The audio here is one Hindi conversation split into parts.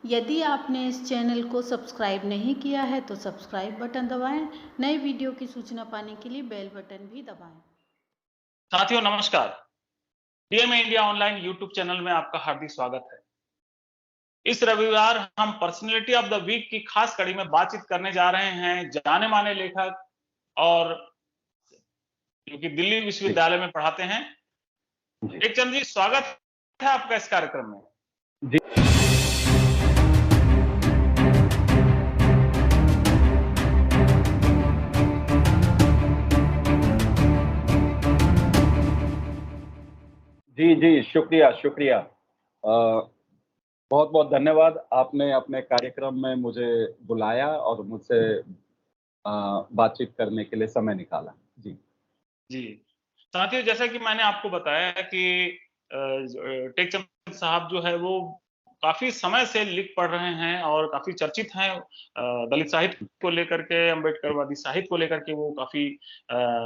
यदि आपने इस चैनल को सब्सक्राइब नहीं किया है तो सब्सक्राइब बटन दबाएं। नए वीडियो की सूचना पाने के लिए बेल बटन भी दबाएं। साथियों नमस्कार। DM India online YouTube channel में आपका हार्दिक स्वागत है। इस रविवार हम पर्सनैलिटी ऑफ द वीक की खास कड़ी में बातचीत करने जा रहे हैं जाने माने लेखक और जो कि दिल्ली जी, विश्वविद्यालय में पढ़ाते हैं। जी। टेकचंद जी, स्वागत है आपका इस कार्यक्रम में। जी, जी, जी, शुक्रिया, शुक्रिया। बहुत-बहुत धन्यवाद। आपने अपने कार्यक्रम में मुझे बुलाया और मुझसे बातचीत करने के लिए समय निकाला। जी। जी। साथियों, जैसा कि मैंने आपको बताया कि टेकचंद साहब जो है वो काफ़ी समय से लिख पढ़ रहे हैं और काफ़ी चर्चित हैं। दलित साहित्य को लेकर के, अम्बेडकरवादी साहित्य को लेकर के वो काफ़ी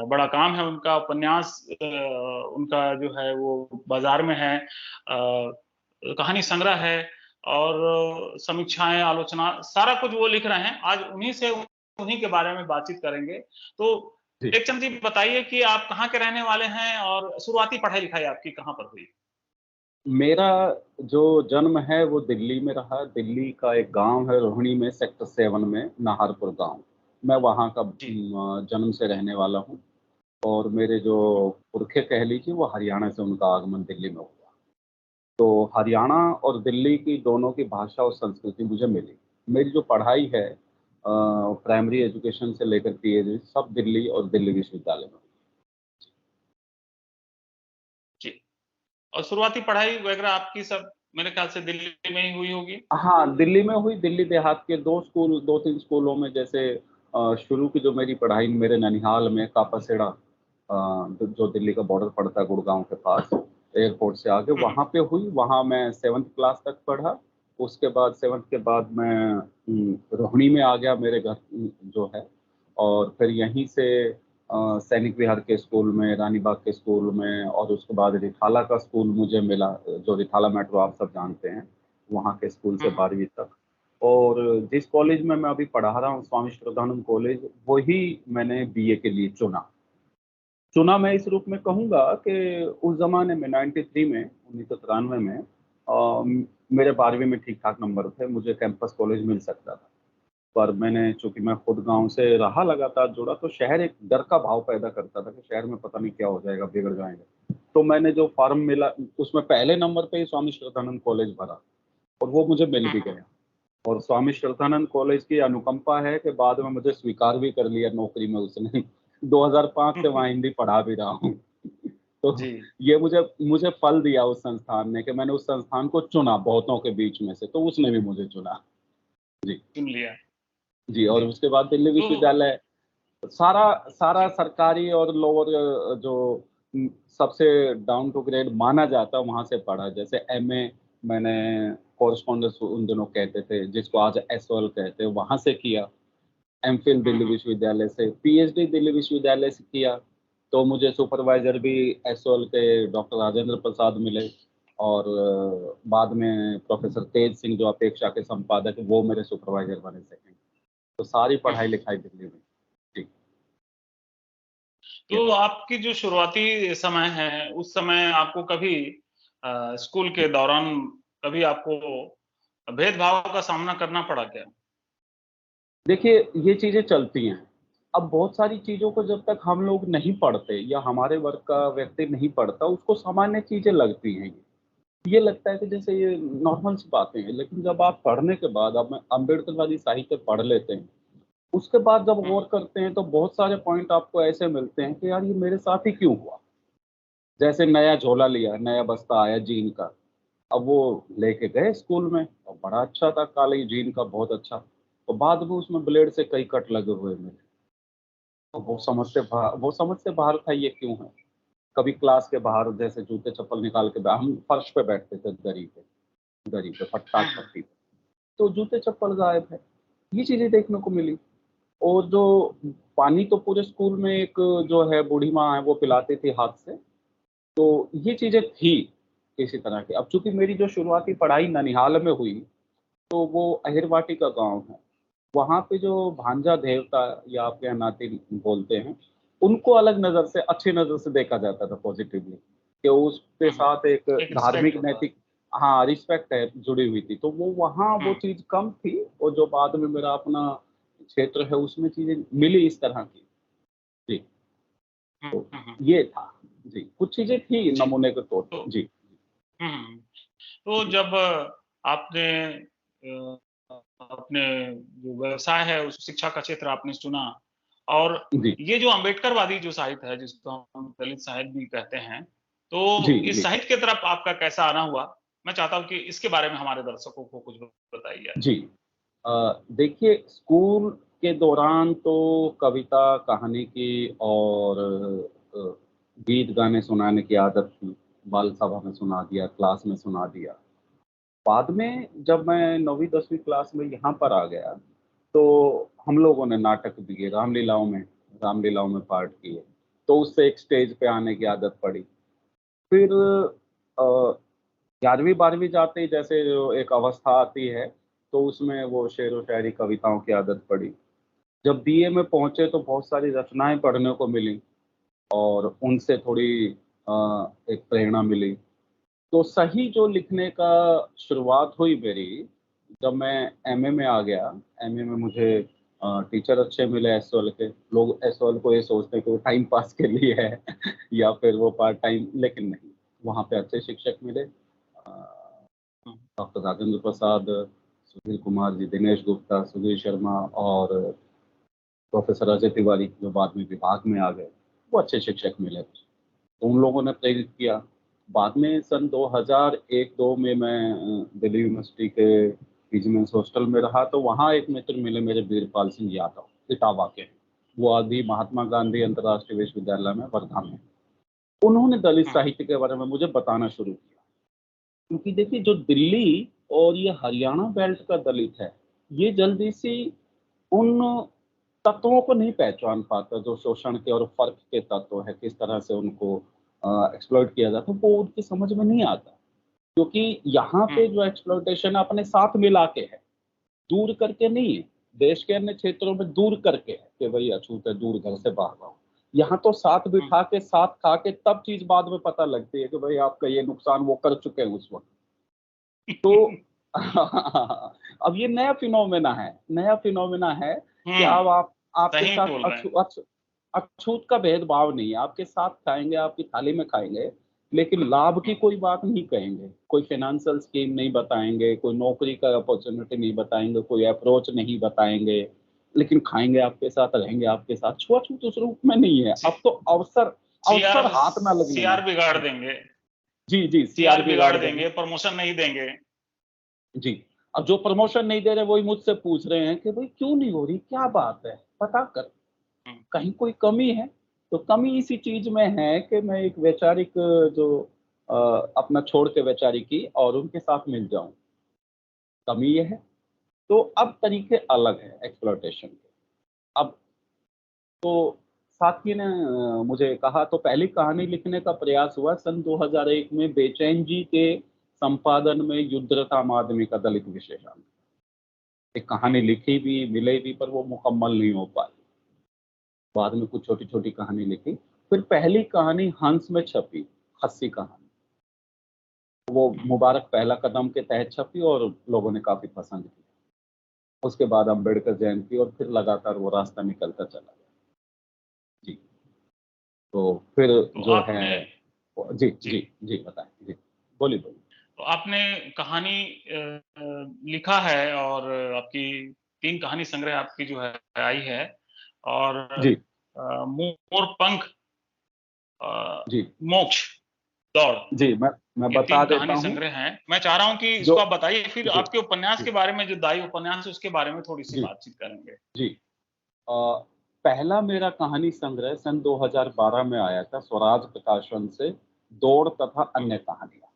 बड़ा काम है उनका। उपन्यास उनका जो है वो बाज़ार में है। कहानी संग्रह है और समीक्षाएँ, आलोचना सारा कुछ वो लिख रहे हैं। आज उन्हीं के बारे में बातचीत करेंगे। तो जी। टेकचंद जी, बताइए कि आप कहाँ के रहने वाले हैं और शुरुआती पढ़ाई-लिखाई आपकी कहाँ पर हुई? मेरा जो जन्म है वो दिल्ली में रहा। दिल्ली का एक गाँव है रोहिणी में, सेक्टर 7 में, नाहरपुर गाँव। मैं वहाँ का जी। जन्म से रहने वाला हूँ और मेरे जो पुरखे कह लीजिए वो हरियाणा से उनका आगमन दिल्ली में हुआ। तो हरियाणा और दिल्ली की दोनों की भाषा और संस्कृति मुझे मिली। मेरी जो पढ़ाई है प्राइमरी एजुकेशन से लेकर पीएचडी सब दिल्ली और दिल्ली विश्वविद्यालय में। जी। और शुरुआती पढ़ाई वगैरह आपकी सब मेरे ख्याल से दिल्ली में ही हुई होगी? हाँ, दिल्ली में हुई। दिल्ली देहात के 2-3 स्कूलों में जैसे शुरू की जो मेरी पढ़ाई मेरे ननिहाल में कापासेड़ा जो दिल्ली का बॉर्डर पड़ता है गुड़गाँव के पास, एयरपोर्ट से आगे हुँ, हुँ। वहाँ पे हुई। वहाँ मैं 7th क्लास तक पढ़ा। उसके बाद 7th के बाद मैं रोहिणी में आ गया मेरे घर जो है और फिर यहीं से सैनिक विहार के स्कूल में, रानी बाग के स्कूल में और उसके बाद रिठाला का स्कूल मुझे मिला, जो रिठाला मेट्रो आप सब जानते हैं। वहाँ के स्कूल से हुँ, हुँ। 12वीं तक। और जिस कॉलेज में मैं अभी पढ़ा रहा हूँ स्वामी श्रद्धानंद कॉलेज, वही मैंने बीए के लिए चुना। चुना मैं इस रूप में कहूँगा कि उस ज़माने में 93 में 1993 में मेरे 12वीं में ठीक-ठाक नंबर थे, मुझे कैंपस कॉलेज मिल सकता था। पर मैंने चूँकि मैं खुद गाँव से रहा लगातार जुड़ा, तो शहर एक डर का भाव पैदा करता था कि शहर में पता नहीं क्या हो जाएगा, बिगड़ जाएँगे। तो मैंने जो फ़ॉर्म मिला उसमें पहले नंबर पे ही स्वामी श्रद्धानंद कॉलेज भरा और वो मुझे मिल हुँ, भी हुँ। गया। और स्वामी श्रद्धानंद कॉलेज की अनुकंपा है कि बाद में मुझे स्वीकार भी कर लिया नौकरी में उसने। 2005 से वहाँ हिंदी पढ़ा भी रहा हूँ। तो जी, ये मुझे मुझे फल दिया उस संस्थान ने कि मैंने उस संस्थान को चुना बहुतों के बीच में से, तो उसने भी मुझे चुना। जी, चुन लिया। जी और जी। उसके बाद दिल्ली तो विश्वविद्यालय सारा सारा जी। सरकारी और लोअर जो सबसे डाउन टू ग्रेड माना जाता है वहाँ से पढ़ा। जैसे एमए मैंने कॉरेस्पॉन्डेंस उन दिनों कहते थे, जिसको आज एसओएल कहते हैं, वहाँ से किया। एमफिल हुँ, दिल्ली हुँ। विश्वविद्यालय से, पीएचडी दिल्ली विश्वविद्यालय से किया। तो मुझे सुपरवाइज़र भी एसओएल के डॉक्टर राजेंद्र प्रसाद मिले और बाद में प्रोफ़ेसर तेज सिंह जो अपेक्षा के संपादक हैं, वो मेरे सुपरवाइज़र बने सेकंड। तो सारी हुँ, हुँ। पढ़ाई-लिखाई दिल्ली में। जी, तो आपकी जो शुरुआती समय है, उस समय आपको कभी स्कूल के जी। दौरान कभी आपको भेदभाव का सामना करना पड़ा क्या? देखिए, ये चीज़ें चलती हैं। अब बहुत सारी चीज़ों को जब तक हम लोग नहीं पढ़ते या हमारे वर्ग का व्यक्ति नहीं पढ़ता, उसको सामान्य चीज़ें लगती हैं ये। ये लगता है कि जैसे ये नॉर्मल सी बातें हैं, लेकिन जब आप पढ़ने के बाद अब मैं अम्बेडकरवादी साहित्य पढ़ लेते हैं, उसके बाद जब हुँ, गौर हुँ। करते हैं, तो बहुत सारे पॉइंट आपको ऐसे मिलते हैं कि यार ये मेरे साथ ही क्यों हुआ? जैसे नया झोला लिया, नया बस्ता आया जीन का, अब वो लेके गए स्कूल में और बड़ा अच्छा था, काली जीन का बहुत अच्छा। तो बाद में उसमें ब्लेड से कई कट लगे हुए मिले। तो वो समझ से बाहर था ये क्यों है? कभी क्लास के बाहर जैसे जूते-चप्पल निकाल के हम फर्श पे बैठते थे दरी पे, हुँ, हुँ। पट्टी पे, तो जूते-चप्पल गायब है। ये चीज़ें देखने को मिली और जो पानी तो पूरे स्कूल में एक जो है बूढ़ी माँ है वो पिलाती थी हाथ से, तो ये चीज़ें थी किसी तरह की। अब चूँकि मेरी जो शुरुआती पढ़ाई ननिहाल में हुई तो वो अहिरवाटी का गाँव है। वहाँ पे जो भांजा देवता या आपके यहाँ नाती बोलते हैं, उनको अलग नज़र से, अच्छी नज़र से देखा जाता था पॉज़िटिवली, कि उसके हम्म, साथ एक एक रिस्पेक्ट धार्मिक होता। नैतिक, हाँ, रिस्पेक्ट है जुड़ी हुई थी। तो वो वहाँ वो हम्म चीज़ कम थी, और जो बाद में मेरा अपना क्षेत्र है उसमें चीज़ें मिली इस तरह की। जी, तो हम्म। ये था। जी, कुछ चीज़ें थी जी। नमूने के तौर तो पे। जी, हम्म तो जी, जब आपने अपने जो व्यवसाय है उस शिक्षा का क्षेत्र आपने चुना, और जी, ये जो अम्बेडकरवादी जो साहित्य है जिसको हम दलित साहित्य भी कहते हैं, तो जी, इस जी, साहित्य की तरफ आपका कैसा आना हुआ? मैं चाहता हूँ कि इसके बारे में हमारे दर्शकों को कुछ बताइए। जी। देखिए, स्कूल के दौरान तो कविता, कहानी की और अ, गीत गाने सुनाने की आदत थी। बाल सभा में सुना दिया, क्लास में सुना दिया। बाद में जब मैं 9वीं 10वीं क्लास में यहाँ पर आ गया, तो हम लोगों ने नाटक दिए, रामलीलाओं में पार्ट किए। तो उससे एक स्टेज पे आने की आदत पड़ी। फिर अ 11वीं 12वीं जाते ही जैसे जो एक अवस्था आती है, तो उसमें वो शेर व शायरी, कविताओं की आदत पड़ी। जब बीए में पहुँचे तो बहुत सारी रचनाएँ पढ़ने को मिलीं, और उनसे थोड़ी एक प्रेरणा मिली। तो सही जो लिखने का शुरुआत हुई मेरी, जब मैं एमए में आ गया। एमए में मुझे टीचर अच्छे मिले एसवाल के। लोग एसवाल को ये सोचते हैं कि वो टाइम पास के लिए है या फिर वो पार्ट टाइम, लेकिन नहीं, वहाँ पे अच्छे शिक्षक मिले। हम्म, डॉक्टर राजेंद्र प्रसाद, सुधीर कुमार जी, दिनेश गुप्ता, सुधीर शर्मा और प्रोफेसर अजय तिवारी, जो बाद में विभाग में आ गए, वो अच्छे शिक्षक मिले। तो उन लोगों ने प्रेरित किया। बाद में सन 2001-2 में मैं दिल्ली यूनिवर्सिटी के विजिलेंस हॉस्टल में रहा, तो वहाँ एक मित्र मिले मेरे, वीरपाल सिंह यादव, इटावा के। वो अभी महात्मा गांधी अंतर्राष्ट्रीय विश्वविद्यालय में वर्धा में। उन्होंने दलित हम्म, साहित्य के बारे में मुझे बताना शुरू किया। क्योंकि देखिए, जो दिल्ली और ये हरियाणा बेल्ट का दलित है, ये जल्दी से उन तत्वों को नहीं पहचान पाता जो शोषण के और फ़र्क के तत्व है, किस तरह से उनको एक्सप्लॉइट किया जाता है, वो उनकी समझ में नहीं आता। क्योंकि यहाँ पे हम्म, जो एक्सप्लॉइटेशन अपने साथ मिला के है, दूर करके नहीं है। देश के अन्य क्षेत्रों में दूर करके है कि भई अछूत है, दूर घर से बाहर रहो। यहाँ तो साथ हम्म, बिठा के, साथ खा के, तब चीज़ बाद में पता लगती है कि भई आपका ये नुकसान वो कर चुके हैं उस वक़्त। तो अब ये नया फिनोमेना है, कि अब आप, आपके सही साथ बोल रहे हैं। अछूत का भेदभाव नहीं है। आपके साथ खाएँगे, आपकी थाली में खाएँगे, लेकिन लाभ की हम्म, कोई बात नहीं कहेंगे। कोई फ़ाइनेंशियल स्कीम नहीं बताएँगे, कोई नौकरी का अपॉर्च्युनिटी नहीं बताएँगे, कोई अप्रोच नहीं बताएँगे, लेकिन खाएँगे आपके साथ, रहेंगे आपके साथ। छुआ-छूत उस रूप में नहीं है। सी, अब तो अवसर अवसर सीआर हाथ ना लगने हैं। सीआर बिगाड़ जी, देंगे। जी, जी, सीआर सीआर बिगाड़ बिगाड़ देंगे। देंगे, प्रमोशन नहीं देंगे। जी, अब जो प्रमोशन नहीं दे रहे वही मुझसे पूछ रहे हैं कि भई क्यों नहीं हो रही? क्या बात है? पता कर, हम्म, कहीं कोई कमी है? तो कमी इसी चीज़ में है कि मैं एक वैचारिक जो अ, अपना छोड़ के वैचारिकी और उनके साथ मिल जाऊँ, कमी ये है। तो अब तरीके अलग हैं एक्सप्लॉइटेशन के। अब तो साथी ने मुझे कहा, तो पहली कहानी लिखने का प्रयास हुआ सन 2001 में बेचैन जी के संपादन में, युद्धरत-आम आदमी का दलित विशेषांक। एक कहानी हम्म, लिखी भी, मिले भी, पर वो मुकम्मल नहीं हो पाई। बाद में कुछ छोटी-छोटी कहानी लिखी। फिर पहली कहानी हंस में छपी, खस्सी कहानी। वो हम्म, मुबारक पहला कदम के तहत छपी और लोगों ने काफ़ी पसंद की। उसके बाद अम्बेडकर जयंती, और फिर लगातार वो रास्ता निकलता चला गया। जी, तो फिर तो जो है आपने जी, जी जी, जी, बताएँ? जी, बोलिए, बोलिए। तो आपने कहानी लिखा है, और आपकी 3 कहानी संग्रह आपकी जो है आई है, और जी, मोर पंख, अ, जी, मोक्ष, दौड़, जी, मैं ये बता 3 देता कहानी हूँ, संग्रह हैं। मैं चाह रहा हूँ कि जो इसको आप बताइए, फिर जी, आपके उपन्यास जी, के बारे में, जो दाई उपन्यास है उसके बारे में थोड़ी-सी जी, बातचीत करेंगे। जी। अ, पहला मेरा कहानी संग्रह सन 2012 में आया था स्वराज प्रकाशन से, दौड़ तथा हुँ, अन्य कहानियाँ।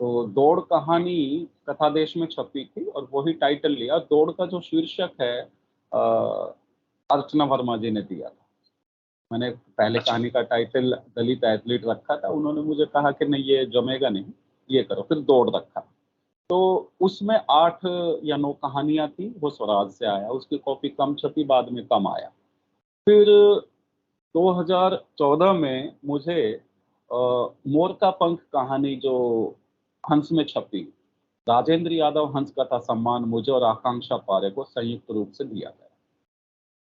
तो दौड़ हुँ, कहानी कथादेश में छपी थी और वही टाइटल लिया। दौड़ का जो शीर्षक है अर्चना वर्मा जी ने दिया था। मैंने पहले अच्छा, कहानी का टाइटल दलित एथलीट रखा था, उन्होंने मुझे कहा कि नहीं, ये जमेगा नहीं, ये करो, फिर दौड़ रखा। तो उसमें 8 या 9 कहानियाँ थी, वो स्वराज से आया, उसकी कॉपी कम छपी, बाद में कम आया। फिर 2014 में मुझे मोर का पंख कहानी जो हंस में छपी, राजेंद्र यादव हंस कथा सम्मान मुझे और आकांक्षा पारे को संयुक्त रूप से दिया गया।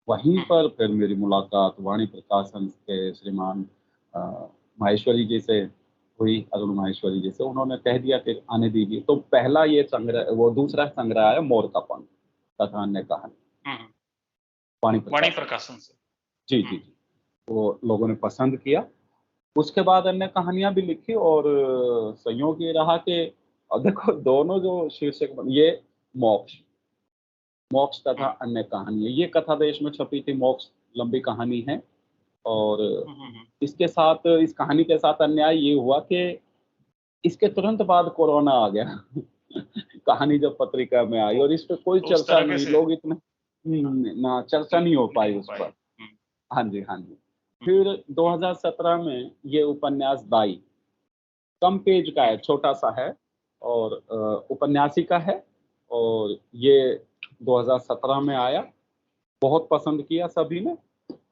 वहीं पर फिर मेरी मुलाकात वाणी प्रकाशन के श्रीमान अ, माहेश्वरी जी से हुई, अरुण माहेश्वरी जी से। उन्होंने कह दिया कि आने दीजिए, तो पहला ये संग्रह, वो दूसरा संग्रह आया मोर का पंख तथा अन्य कहानी, वाणी वाणी प्रकाशन। प्रकाशन से। जी जी जी, वो लोगों ने पसंद किया। उसके बाद अन्य कहानियां भी लिखी, और संयोग ये रहा कि देखो दोनों जो शीर्षक ये मोक्ष मोक्ष तथा अन्य कहानी है, ये कथा देश में छपी थी। मोक्ष लंबी कहानी है, और इसके साथ, इस कहानी के साथ अन्याय ये हुआ कि इसके तुरंत बाद कोरोना आ गया। कहानी जब पत्रिका में आई, और इस पे कोई तो उस चर्चा तरह नहीं, से लोग इतने ना चर्चा नहीं हो पाई नहीं हो उस पाई। पर। हाँ जी, हाँ जी। फिर 2017 में ये उपन्यास दाई, कम पेज का है, छोटा सा है, और उपन्यासिका है, और ये 2017 में आया। बहुत पसंद किया सभी ने,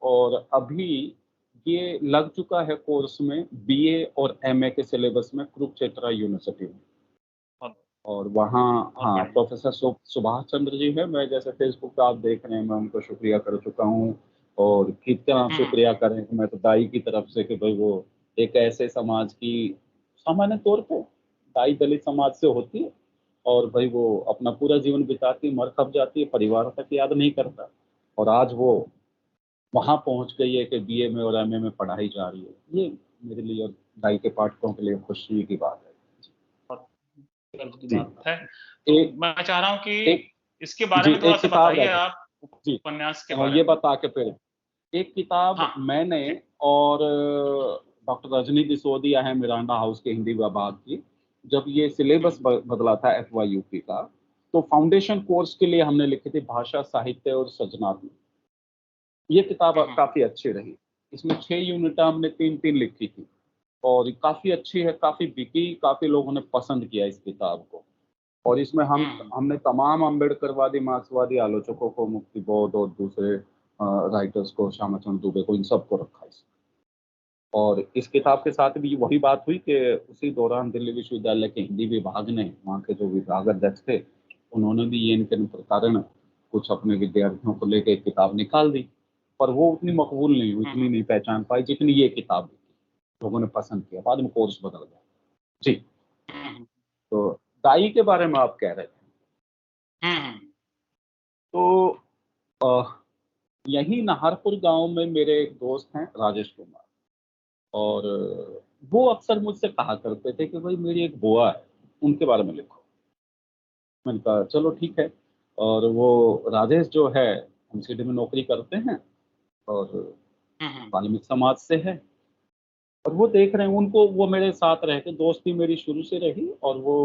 और अभी ये लग चुका है कोर्स में, बीए और एमए के सिलेबस में, कुरुक्षेत्र यूनिवर्सिटी में। बहुत और वहाँ, बहुत हाँ, बढ़िया। प्रोफेसर सुभाष चंद्र जी है। मैं जैसे फेसबुक पे आप देख रहे हैं, मैं उनको शुक्रिया कर चुका हूँ, और कितना शुक्रिया करें कि मैं तो दाई की तरफ से, कि भाई वो एक ऐसे समाज की, सामान्य तौर पे दाई दलित समाज से होती है, और भाई वो अपना पूरा जीवन बिताती, मर खप जाती है, परिवार तक याद नहीं करता, और आज वो वहाँ पहुँच गई है कि बीए में और एमए में पढ़ाई जा रही है। ये मेरे लिए और दाई के पाठकों के लिए खुशी की बात है। गर्व की जी, बात है। तो एक मैं चाह रहा हूँ कि एक इसके बारे जी, में एक थोड़ा-सा किताब बताइए रह गई। आप जी, उपन्यास के बारे ये में। बता के फिर एक किताब हाँ, मैंने जी। और डॉक्टर रजनी दिसोदिया है मिरांडा हाउस के हिंदी विभाग की, जब ये सिलेबस बदला था एफवाईयूपी का, तो फाउंडेशन कोर्स के लिए हमने लिखी थी भाषा, साहित्य और सृजनात्मक। ये किताब काफ़ी अच्छी रही। इसमें 6 यूनिट हमने 3-3 लिखी थी, और काफ़ी अच्छी है, काफ़ी बिकी, काफ़ी लोगों ने पसंद किया इस किताब को। और इसमें हमने तमाम अम्बेडकरवादी, मार्क्सवादी आलोचकों को, मुक्ति बोध और दूसरे राइटर्स को, श्यामाचंद्र दुबे को, इन सबको रखा इसमें। और इस किताब के साथ भी वही बात हुई कि उसी दौरान दिल्ली विश्वविद्यालय के हिंदी विभाग ने, वहाँ के जो विभागाध्यक्ष थे, उन्होंने भी ये इनके कारण कुछ अपने विद्यार्थियों को लेके एक किताब निकाल दी, पर वो उतनी मकबूल नहीं हुई, इतनी नहीं पहचान पाई जितनी ये किताब थी। लोगों ने पसंद किया, बाद में कोर्स बदल गया। जी, तो दाई के बारे में आप कह रहे थे। तो अ, यहीं नाहरपुर गांव में मेरे एक दोस्त हैं, राजेश कुमार, और वो अक्सर मुझसे कहा करते थे कि भाई मेरी एक बुआ है, उनके बारे में लिखो। मैंने कहा चलो ठीक है। और वो राजेश जो है, एमसीडी में नौकरी करते हैं, और वाल्मीकि समाज से है, और वो देख रहे हैं उनको, वो मेरे साथ रह के, दोस्ती मेरी शुरू से रही, और वो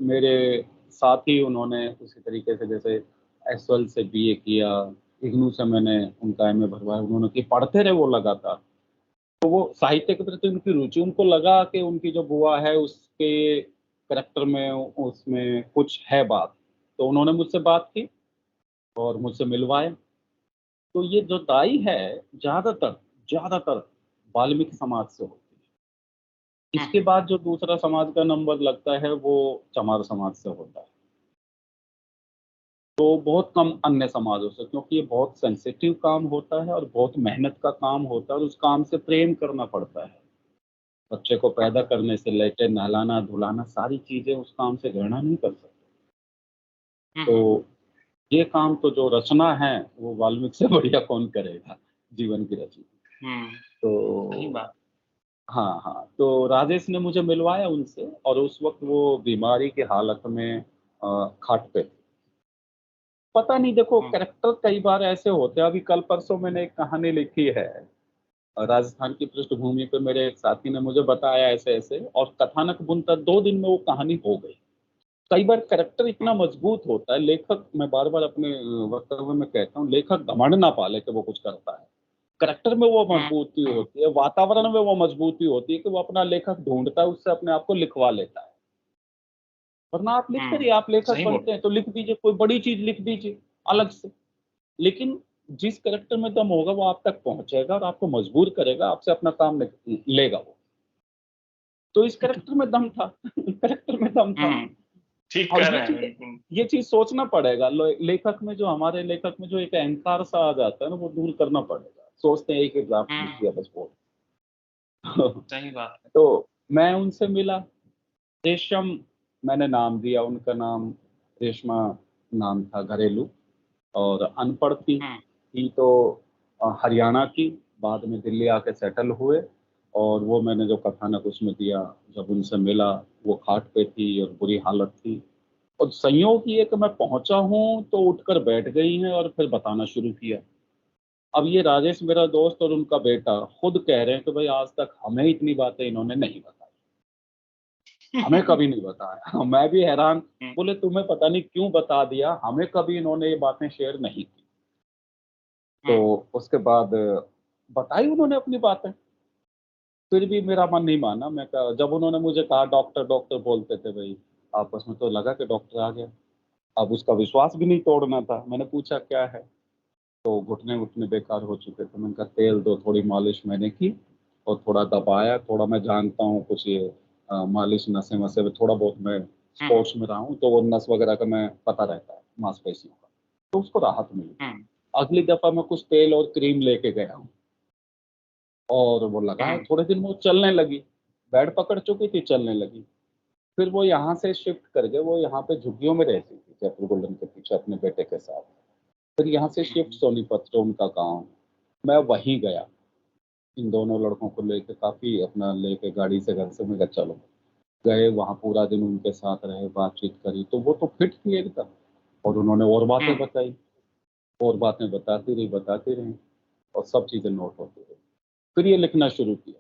मेरे साथ ही उन्होंने उसी तरीके से, जैसे एसएल से बीए किया, इग्नू से मैंने उनका एमए भरवाया, उन्होंने कि पढ़ते रहे वो लगातार। तो वो साहित्य के प्रति उनकी रुचि, उनको लगा कि उनकी जो बुआ है उसके करैक्टर में, उसमें कुछ है बात, तो उन्होंने मुझसे बात की और मुझसे मिलवाए। तो ये जो दाई है, ज़्यादातर ज़्यादातर वाल्मीकि समाज से होती है। इसके बाद जो दूसरा समाज का नंबर लगता है वो चमार समाज से होता है। तो बहुत कम अन्य समाजों से, क्योंकि ये बहुत सेंसिटिव काम होता है और बहुत मेहनत का काम होता है, और उस काम से प्रेम करना पड़ता है। बच्चे को पैदा करने से लेके नहलाना, धुलाना, सारी चीज़ें उस काम से घृणा नहीं कर सकते। तो ये काम तो जो रचना है, वो वाल्मीकि से बढ़िया कौन करेगा, जीवन की रचना। सही तो बात। हाँ, हाँ, तो राजेश ने मुझे मिलवाया उनसे, और उस वक़्त वो बीमारी की हालत में खाट पे थे। पता नहीं, देखो कैरेक्टर कई बार ऐसे होते हैं। अभी कल-परसों मैंने एक कहानी लिखी है, राजस्थान की पृष्ठभूमि पे, मेरे एक साथी ने मुझे बताया ऐसे-ऐसे, और कथानक बुनकर 2 दिन में वो कहानी हो गई। कई बार कैरेक्टर इतना मजबूत होता है, लेखक, मैं बार-बार अपने वक्तव्य में कहता हूँ, लेखक घमंड ना पाले कि वो कुछ करता है। कैरेक्टर में वो मजबूती होती है, वातावरण में वो मजबूती होती है कि वो अपना लेखक ढूँढता है, उससे अपने आप को लिखवा लेता है। वरना आप लिखते रहिए, आप लेखक सही बोल बनते हैं तो लिख दीजिए, कोई बड़ी चीज लिख दीजिए अलग से। लेकिन जिस करेक्टर में दम होगा वो आप तक पहुंचेगा और आपको मजबूर करेगा, आपसे अपना काम लेगा वो। तो इस करेक्टर में दम था करेक्टर में दम था। ठीक और कह रहे हैं बिल्कुल। ये चीज सोचना पड़ेगा, लेखक में जो, हमारे लेखक में जो एक अहंकार सा आ जाता है ना, वो दूर करना पड़ेगा। सोचते हैं एक ड्राफ्ट लिख दिया बस वो सही बात है। तो मैं उनसे मिला, रेशम मैंने नाम दिया, उनका नाम रेशमा नाम था घरेलू, और अनपढ़ थी तो हरियाणा की, बाद में दिल्ली आके सेटल हुए। और वो मैंने जो कथानक उसमें दिया, जब उनसे मिला वो खाट पे थी और बुरी हालत थी, और संयोग ये कि मैं पहुंचा हूं तो उठकर बैठ गई हैं और फिर बताना शुरू किया। अब ये राजेश मेरा दोस्त और उनका बेटा खुद कह रहे हैं कि भाई आज तक हमें इतनी बातें इन्होंने नहीं बताई, हमें कभी नहीं बताया मैं भी हैरान। बोले तुम्हें पता नहीं क्यों बता दिया, हमें कभी इन्होंने ये बातें शेयर नहीं की। तो उसके बाद बताई उन्होंने अपनी बातें, फिर भी मेरा मन नहीं माना। मैं कहा, जब उन्होंने मुझे कहा डॉक्टर डॉक्टर बोलते थे भाई आपस में, तो लगा कि डॉक्टर आ गया। अब उसका विश्वास भी नहीं तोड़ना था। मैंने पूछा क्या है, तो घुटने घुटने बेकार हो चुके थे। मैंने कहा तेल दो, थोड़ी मालिश मैंने की और थोड़ा दबाया। थोड़ा मैं जानता हूँ कुछ ये मालिश, नसें वसें में थोड़ा बहुत मैं स्पोर्ट्स में रहा हूँ, तो वो नस वगैरह का मैं पता रहता है, मांसपेशियों का, तो उसको राहत मिली। अगली दफा मैं कुछ तेल और क्रीम लेके गया हूँ और वो लगाया, थोड़े दिन वो चलने लगी, बेड पकड़ चुकी थी, चलने लगी। फिर वो यहाँ से शिफ्ट कर गए, वो यहाँ पे झुग्गियों में रहती थी जयपुर गोल्डन के पीछे अपने बेटे के साथ। फिर यहाँ से शिफ्ट सोनीपत, जो उनका गाँव, मैं वहीं गया इन दोनों लड़कों को लेके, काफ़ी अपना लेके गाड़ी से घर से। मैं कहा चलो, गए वहाँ, पूरा दिन उनके साथ रहे, बातचीत करी, तो वो तो फिट थी एकदम। और उन्होंने और बातें बताई, और बातें बताती रही और सब चीज़ें नोट होती रही। फिर ये लिखना शुरू किया।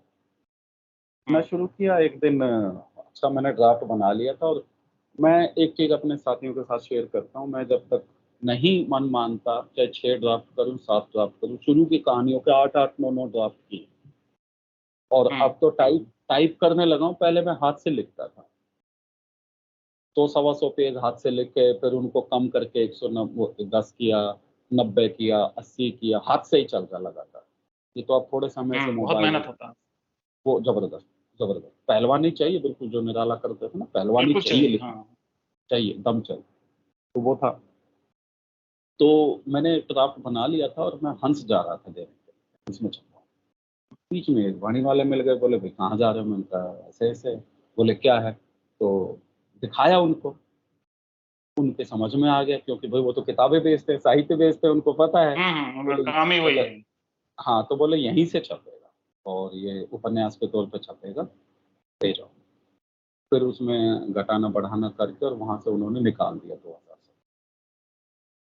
एक दिन अच्छा मैंने ड्राफ्ट बना लिया था। और मैं एक चीज़ अपने साथियों के साथ शेयर करता हूँ, मैं जब तक नहीं मन मानता, चाहे 6 ड्राफ्ट करूँ, 7 ड्राफ्ट करूँ, शुरू की कहानियों के 8-8, 9-9 ड्राफ्ट किए। और अब तो टाइप टाइप करने लगा हूँ, पहले मैं हाथ से लिखता था, 100-125 पेज हाथ से लिख के, फिर उनको कम करके 110 किया, 90 किया, 80 किया, हाथ से ही चल रहा लगातार। ये तो अब थोड़े समय से बहुत मोबाइल, मेहनत होता है। वो जबरदस्त जबरदस्त पहलवानी चाहिए, बिल्कुल जो निराला करते थे ना, पहलवानी बिल्कुल चाहिए, चाहिए, लिखना चाहिए, दम चाहिए। तो वो था। तो मैंने ड्राफ्ट बना लिया था और मैं हंस जा रहा था देने के, इसमें छप रहा हूँ। बीच में एक वाणी वाले मिल गए, बोले भाई कहाँ जा रहे हो? मैंने कहा ऐसे ऐसे। बोले क्या है? तो दिखाया उनको, उनके समझ में आ गया, क्योंकि भाई वो तो किताबें बेचते हैं, साहित्य बेचते हैं, उनको पता है। उनका बोले काम ही वही बोले है। हाँ, तो बोले यहीं से छपेगा और ये उपन्यास के तौर पे छपेगा, ले जाओ। फिर उसमें घटाना बढ़ाना करके और वहाँ से उन्होंने निकाल दिया 2000 से।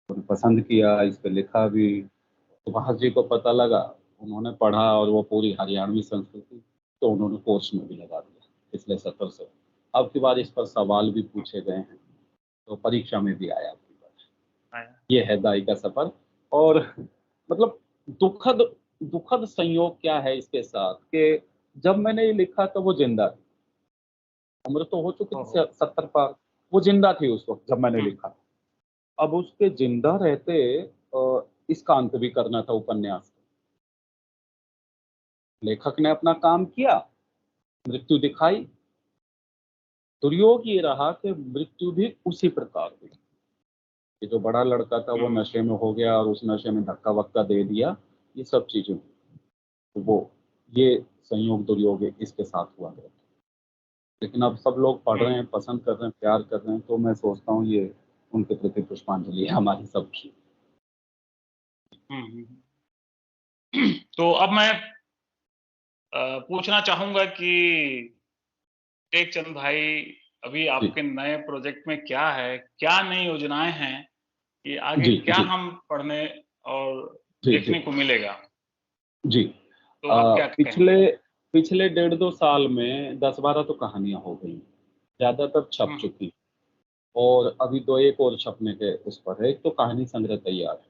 उन्होंने पसंद किया, इस पे लिखा भी। सुभाष जी को पता लगा, उन्होंने पढ़ा और वो पूरी हरियाणवी संस्कृति, तो उन्होंने कोर्स में भी लगा दिया पिछले सत्र से। अब की बार इस पर सवाल भी पूछे गए हैं, तो परीक्षा में भी आया अब की बार। ये है दाई का सफर। और मतलब दुखद दुखद संयोग क्या है इसके साथ कि जब मैंने ये लिखा तो वो जिंदा थी, उम्र तो हो चुकी थी 70 पार, वो जिंदा थी उस वक्त जब मैंने लिखा। अब उसके जिंदा रहते इसका अंत भी करना था उपन्यास। लेखक ने अपना काम किया, मृत्यु दिखाई। दुर्योग ये रहा कि मृत्यु भी उसी प्रकार हुई कि जो बड़ा लड़का था वो नशे में हो गया और उस नशे में धक्का वक्का दे दिया, ये सब चीजें हुई। तो वो ये संयोग दुर्योग इसके साथ हुआ है। लेकिन अब सब लोग पढ़ रहे हैं, पसंद कर रहे हैं, प्यार कर रहे हैं, तो मैं सोचता हूँ ये उनके प्रति पुष्पांजलि है हमारी सबकी। तो अब मैं पूछना चाहूंगा कि टेकचंद भाई, अभी जी आपके नए प्रोजेक्ट में क्या है, क्या नई योजनाएं हैं कि आगे जी क्या जी हम पढ़ने और जी जी देखने को मिलेगा? जी तो आप क्या पिछले कहेंगे? पिछले 1.5-2 साल में 10-12 तो कहानियां हो गई, ज्यादातर छप चुकी, और अभी 2-1 और छपने के उस पर है। एक तो कहानी संग्रह तैयार है,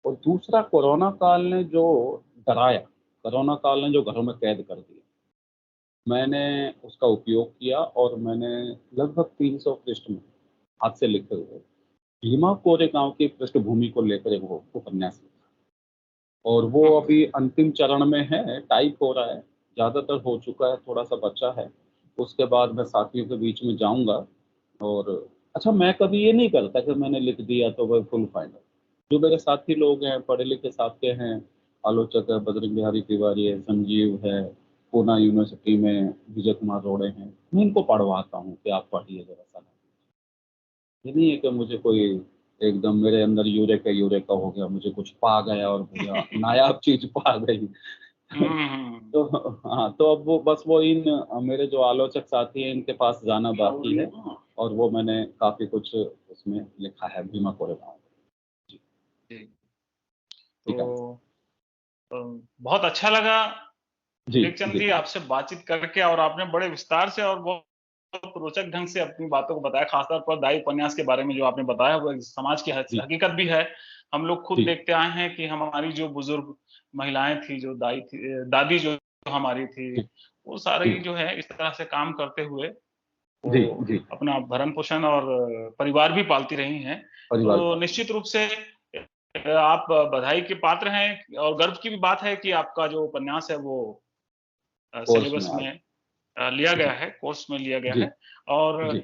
और दूसरा कोरोना काल ने जो डराया, कोरोना काल ने जो घरों में कैद कर दिया, मैंने उसका उपयोग किया और मैंने लगभग 300 पृष्ठ में हाथ से लिखे हुए भीमा कोरेगांव की पृष्ठभूमि को लेकर एक वो उपन्यास लिखा और वो अभी अंतिम चरण में है, टाइप हो रहा है, ज़्यादातर हो चुका है, थोड़ा-सा बचा है। उसके बाद मैं साथियों के बीच में जाऊँगा और अच्छा मैं कभी ये नहीं करता कि मैंने लिख दिया तो वह फुल फाइनल। जो मेरे साथी लोग हैं, पढ़े-लिखे साथी हैं, आलोचक है, बजरंग बिहारी तिवारी है, संजीव है, पूना यूनिवर्सिटी में विजय कुमार रोड़े हैं, मैं इनको पढ़वाता हूँ कि आप पढ़िए ज़रा-सा। ये नहीं है कि मुझे कोई एकदम मेरे अंदर यूरेका हो गया, मुझे कुछ पा गया और मुझे नायाब चीज़ पा गई। तो हाँ, तो अब वो बस वो इन मेरे जो आलोचक साथी हैं इनके पास जाना बाकी है और वो मैंने काफ़ी कुछ उसमें लिखा है भीमा कोरेगांव। जी, जी। ठीक है। तो बहुत अच्छा लगा जी, टेकचंद जी जी, आपसे बातचीत करके, और आपने बड़े विस्तार से और बहुत रोचक ढंग से अपनी बातों को बताया, खासतौर पर दाई उपन्यास के बारे में जो आपने बताया, वो एक समाज की जी, हकीकत भी है। हम लोग खुद जी, देखते आए हैं कि हमारी जो बुजुर्ग महिलाएं थी, जो दाई थी, दादी जो हमारी थी, जी, वो जी, सारी जो है इस तरह से काम करते हुए जी, वो जी, अपना भरण पोषण और परिवार भी पालती रही हैं। परिवार तो का। निश्चित रूप से आप बधाई के पात्र हैं, और गर्व की भी बात है कि आपका जो उपन्यास है वो कोर्स में सिलेबस आ में लिया गया जी, है, कोर्स में लिया गया जी, है। और जी,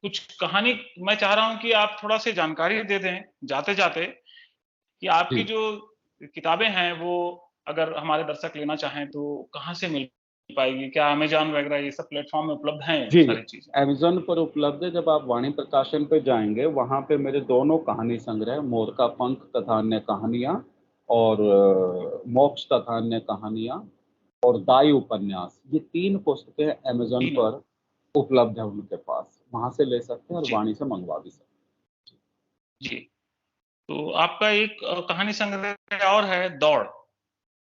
कुछ कहानी मैं चाह रहा हूँ कि आप थोड़ा-सी जानकारी दे दें जाते-जाते, कि आपकी जी। जो किताबें हैं वो अगर हमारे दर्शक लेना चाहें तो कहाँ से मिल पाएगी? क्या अमेज़न वगैरह ये सब प्लेटफ़ॉर्म में उपलब्ध हैं ये जी, सारी चीज़ें? अमेज़न पर उपलब्ध है, जब आप वाणी प्रकाशन पे जाएँगे, वहाँ पे मेरे दोनों कहानी संग्रह मोर का पंख तथा अन्य कहानियाँ और मोक्ष तथा अन्य कहानियाँ और दाई उपन्यास, ये 3 पुस्तकें अमेज़न तीनों। पर उपलब्ध है उनके पास। वहाँ से ले सकते हैं और जी, वाणी से मँगवा भी सकते जी। तो आपका एक कहानी संग्रह और है दौड़। हैं।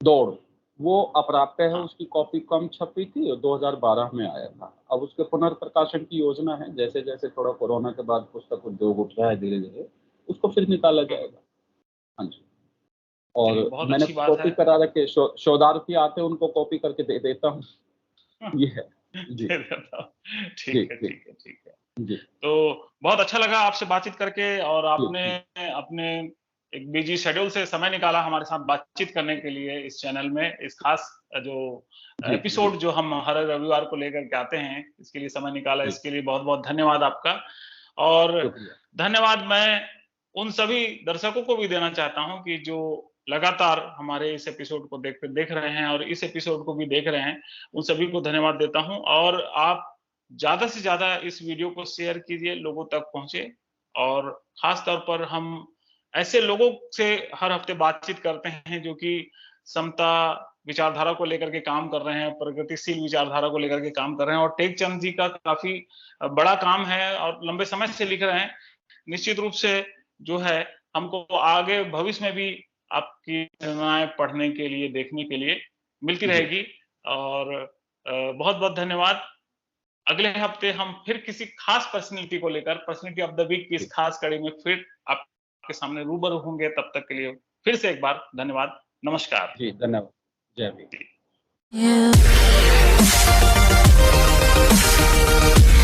दौड़, वो अप्राप्य है, हाँ, उसकी कॉपी कम छपी थी और 2012 में आया था। अब उसके पुनर्प्रकाशन की योजना है, जैसे-जैसे थोड़ा कोरोना के बाद पुस्तक उद्योग उठ रहा है धीरे-धीरे, उसको फिर निकाला हुँ, जाएगा। हाँ जी। चलिए और बहुत मैंने अच्छी बात कॉपी है। करा रखे शोधार्थी आते हैं उनको कॉपी करके दे देता हूँ, ये है। जी, दे देता हूँ। जी, ठीक है, जी, ठीक है, ठीक है। जी, तो बहुत अच्छा लगा आपसे बातचीत करके, और जी, आपने जी, अपने एक बिजी शेड्यूल से समय निकाला हमारे साथ बातचीत करने के लिए इस चैनल में, इस खास जो जी, जी, एपिसोड जो हम हर रविवार को लेकर के आते हैं, इसके लिए समय निकाला, जी, इसके लिए बहुत-बहुत धन्यवाद आपका। और शुक्रिया। धन्यवाद मैं उन सभी दर्शकों को भी देना चाहता हूँ कि जो लगातार हमारे इस एपिसोड को देख रहे हैं और इस एपिसोड को भी देख रहे हैं, उन सभी को धन्यवाद देता हूँ। और आप ज़्यादा से ज़्यादा इस वीडियो को शेयर कीजिए, लोगों तक पहुँचे, और ख़ास तौर पर हम ऐसे लोगों से हर हफ्ते बातचीत करते हैं जो कि समता विचारधारा को लेकर के काम कर रहे हैं, प्रगतिशील विचारधारा को लेकर के काम कर रहे हैं, और टेकचंद जी का काफ़ी बड़ा काम है और लंबे समय से लिख रहे हैं। निश्चित रूप से जो है हमको आगे भविष्य में भी आपकी रचनाएँ पढ़ने के लिए, देखने के लिए मिलती जी, रहेगी। और बहुत-बहुत धन्यवाद। अगले हफ्ते हम फिर किसी खास पर्सनैलिटी को लेकर, पर्सनैलिटी ऑफ द वीक की इस जी, खास कड़ी में फिर आपके सामने रूबरू होंगे। तब तक के लिए फिर से एक बार धन्यवाद। नमस्कार। जी, धन्यवाद। जय भीम। जी। Yeah.